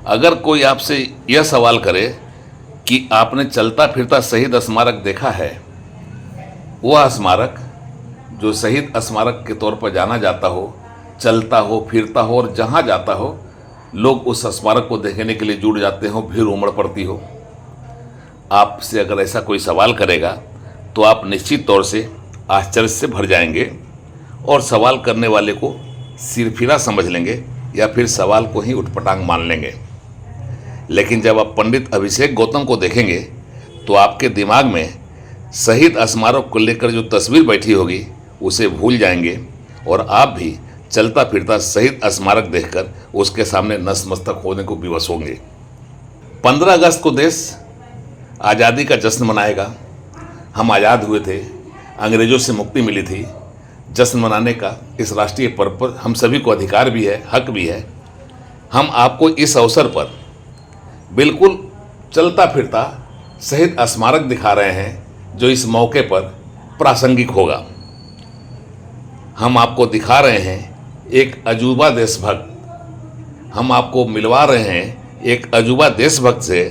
अगर कोई आपसे यह सवाल करे कि आपने चलता फिरता शहीद स्मारक देखा है, वह स्मारक जो शहीद स्मारक के तौर पर जाना जाता हो, चलता हो, फिरता हो और जहाँ जाता हो लोग उस स्मारक को देखने के लिए जुट जाते हो, भीड़ उमड़ पड़ती हो। आपसे अगर ऐसा कोई सवाल करेगा तो आप निश्चित तौर से आश्चर्य से भर जाएंगे और सवाल करने वाले को सिरफिरा समझ लेंगे या फिर सवाल को ही उटपटांग मान लेंगे। लेकिन जब आप पंडित अभिषेक गौतम को देखेंगे तो आपके दिमाग में शहीद स्मारक को लेकर जो तस्वीर बैठी होगी उसे भूल जाएंगे और आप भी चलता फिरता शहीद स्मारक देखकर उसके सामने नतमस्तक होने को विवश होंगे। 15 अगस्त को देश आज़ादी का जश्न मनाएगा। हम आज़ाद हुए थे, अंग्रेज़ों से मुक्ति मिली थी। जश्न मनाने का इस राष्ट्रीय पर्व पर हम सभी को अधिकार भी है, हक भी है। हम आपको इस अवसर पर बिल्कुल चलता फिरता शहीद स्मारक दिखा रहे हैं जो इस मौके पर प्रासंगिक होगा। हम आपको दिखा रहे हैं एक अजूबा देशभक्त, हम आपको मिलवा रहे हैं एक अजूबा देशभक्त से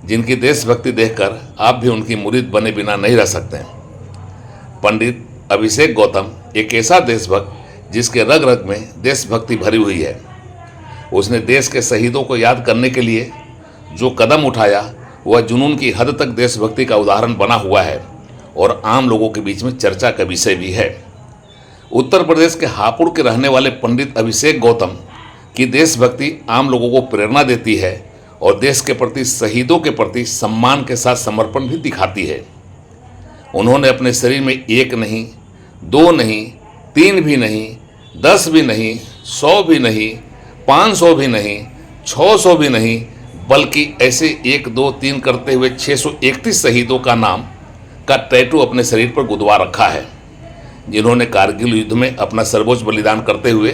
जिनकी देशभक्ति देखकर आप भी उनकी मुरीद बने बिना नहीं रह सकते हैं। पंडित अभिषेक गौतम एक ऐसा देशभक्त जिसके रग रग में देशभक्ति भरी हुई है। उसने देश के शहीदों को याद करने के लिए जो कदम उठाया वह जुनून की हद तक देशभक्ति का उदाहरण बना हुआ है और आम लोगों के बीच में चर्चा का विषय भी है। उत्तर प्रदेश के हापुड़ के रहने वाले पंडित अभिषेक गौतम की देशभक्ति आम लोगों को प्रेरणा देती है और देश के प्रति, शहीदों के प्रति सम्मान के साथ समर्पण भी दिखाती है। उन्होंने अपने शरीर में 1 नहीं, 2 नहीं, 3 भी नहीं, 10 भी नहीं, 100 भी नहीं, 500 भी नहीं, 600 भी नहीं, बल्कि ऐसे 1, 2, 3 करते हुए 631 शहीदों का नाम का टैटू अपने शरीर पर गुदवा रखा है, जिन्होंने कारगिल युद्ध में अपना सर्वोच्च बलिदान करते हुए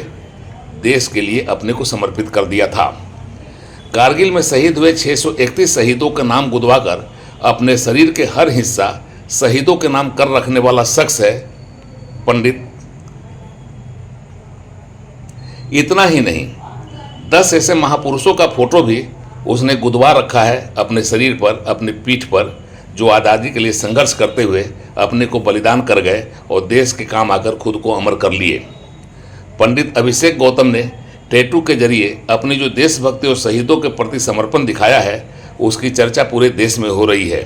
देश के लिए अपने को समर्पित कर दिया था। कारगिल में शहीद हुए 631 शहीदों का नाम गुदवाकर अपने शरीर के हर हिस्सा शहीदों के नाम कर रखने वाला शख्स है पंडित। इतना ही नहीं, 10 ऐसे महापुरुषों का फोटो भी उसने गुदवा रखा है अपने शरीर पर, अपनी पीठ पर, जो आज़ादी के लिए संघर्ष करते हुए अपने को बलिदान कर गए और देश के काम आकर खुद को अमर कर लिए। पंडित अभिषेक गौतम ने टैटू के जरिए अपनी जो देशभक्ति और शहीदों के प्रति समर्पण दिखाया है उसकी चर्चा पूरे देश में हो रही है।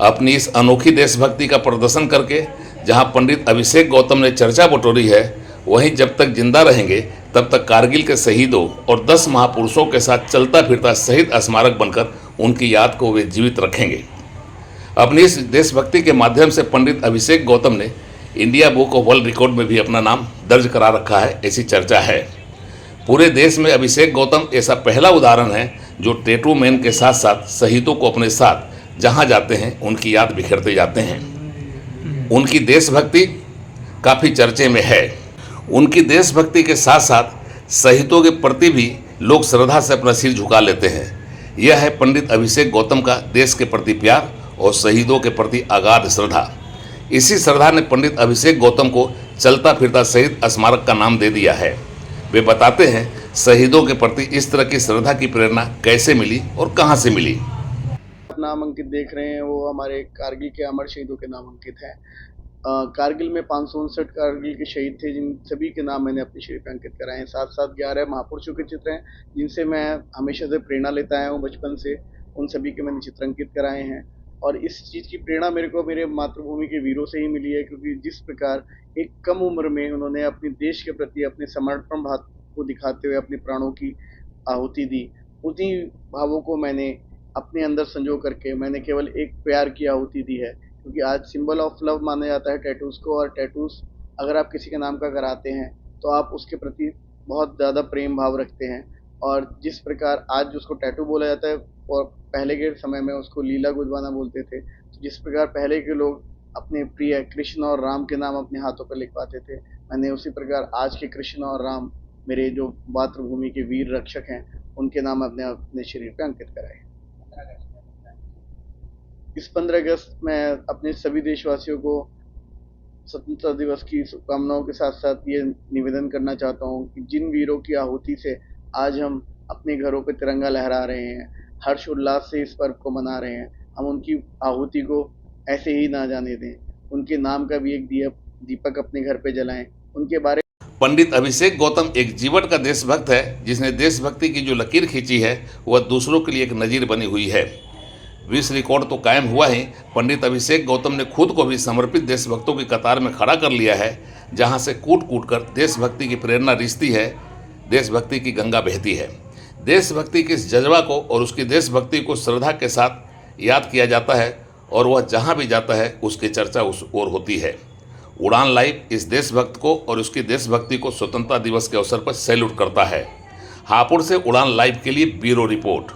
अपनी इस अनोखी देशभक्ति का प्रदर्शन करके जहां पंडित अभिषेक गौतम ने चर्चा बटोरी है, वहीं जब तक जिंदा रहेंगे तब तक कारगिल के शहीदों और 10 महापुरुषों के साथ चलता फिरता शहीद स्मारक बनकर उनकी याद को वे जीवित रखेंगे। अपनी इस देशभक्ति के माध्यम से पंडित अभिषेक गौतम ने India book of world record में भी अपना नाम दर्ज करा रखा है, ऐसी चर्चा है। पूरे देश में अभिषेक गौतम ऐसा पहला उदाहरण है जो टैटू मैन के साथ साथ शहीदों को अपने साथ जहां जाते हैं उनकी याद बिखेरते जाते हैं। उनकी देशभक्ति काफ़ी चर्चे में है। उनकी देशभक्ति के साथ साथ शहीदों के प्रति भी लोग श्रद्धा से अपना सिर झुका लेते हैं। यह है पंडित अभिषेक गौतम का देश के प्रति प्यार और शहीदों के प्रति अगाध श्रद्धा। इसी श्रद्धा ने पंडित अभिषेक गौतम को चलता फिरता शहीद स्मारक का नाम दे दिया है। वे बताते हैं शहीदों के प्रति इस तरह की श्रद्धा की प्रेरणा कैसे मिली और कहां से मिली। नाम अंकित देख रहे हैं वो हमारे कारगिल के अमर शहीदों के नाम अंकित हैं। कारगिल में 559 कारगिल के शहीद थे जिन सभी के नाम मैंने अपने शरीर पर अंकित कराए हैं। साथ साथ 11 महापुरुषों के चित्र हैं जिनसे मैं हमेशा से प्रेरणा लेता आया हूँ बचपन से। उन सभी के मैंने चित्र अंकित कराए हैं और इस चीज़ की प्रेरणा मेरे को मेरे मातृभूमि के वीरों से ही मिली है, क्योंकि जिस प्रकार एक कम उम्र में उन्होंने अपने देश के प्रति अपने समर्पण भाव को दिखाते हुए अपने प्राणों की आहुति दी, उन्हीं भावों को मैंने अपने अंदर संजो करके मैंने केवल एक प्यार की आहुति दी है। क्योंकि आज सिंबल ऑफ लव माना जाता है टैटूज़ को, और टैटूज़ अगर आप किसी के नाम का कराते हैं तो आप उसके प्रति बहुत ज़्यादा प्रेम भाव रखते हैं। और जिस प्रकार आज उसको टैटू बोला जाता है और पहले के समय में उसको लीला गुदवाना बोलते थे, तो जिस प्रकार पहले के लोग अपने प्रिय कृष्ण और राम के नाम अपने हाथों पर लिखवाते थे, मैंने उसी प्रकार आज के कृष्ण और राम मेरे जो मातृभूमि के वीर रक्षक हैं उनके नाम अपने अपने शरीर पर अंकित कराए। इस 15 अगस्त मैं अपने सभी देशवासियों को स्वतंत्रता दिवस की शुभकामनाओं के साथ साथ ये निवेदन करना चाहता हूँ कि जिन वीरों की आहुति से आज हम अपने घरों पे तिरंगा लहरा रहे हैं, हर्ष उल्लास से इस पर्व को मना रहे हैं। हम उनकी आहुति को ऐसे ही ना जाने दें। उनके नाम का भी एक दीपक अपने घर पे जलाएं। उनके बारे पंडित अभिषेक गौतम एक जीवट का देशभक्त है, जिसने देशभक्ति की जो लकीर खींची है वह दूसरों के लिए एक नज़ीर बनी हुई है। विश्व रिकॉर्ड तो कायम हुआ ही, पंडित अभिषेक गौतम ने खुद को भी समर्पित देशभक्तों की कतार में खड़ा कर लिया है, जहां से कूट कूट कर देशभक्ति की प्रेरणा रिश्ती है, देशभक्ति की गंगा बहती है। देशभक्ति के इस जज्बा को और उसकी देशभक्ति को श्रद्धा के साथ याद किया जाता है और वह जहां भी जाता है उसकी चर्चा उस ओर होती है। उड़ान लाइव इस देशभक्त को और उसकी देशभक्ति को स्वतंत्रता दिवस के अवसर पर सैल्यूट करता है। हापुड़ से उड़ान लाइव के लिए ब्यूरो रिपोर्ट।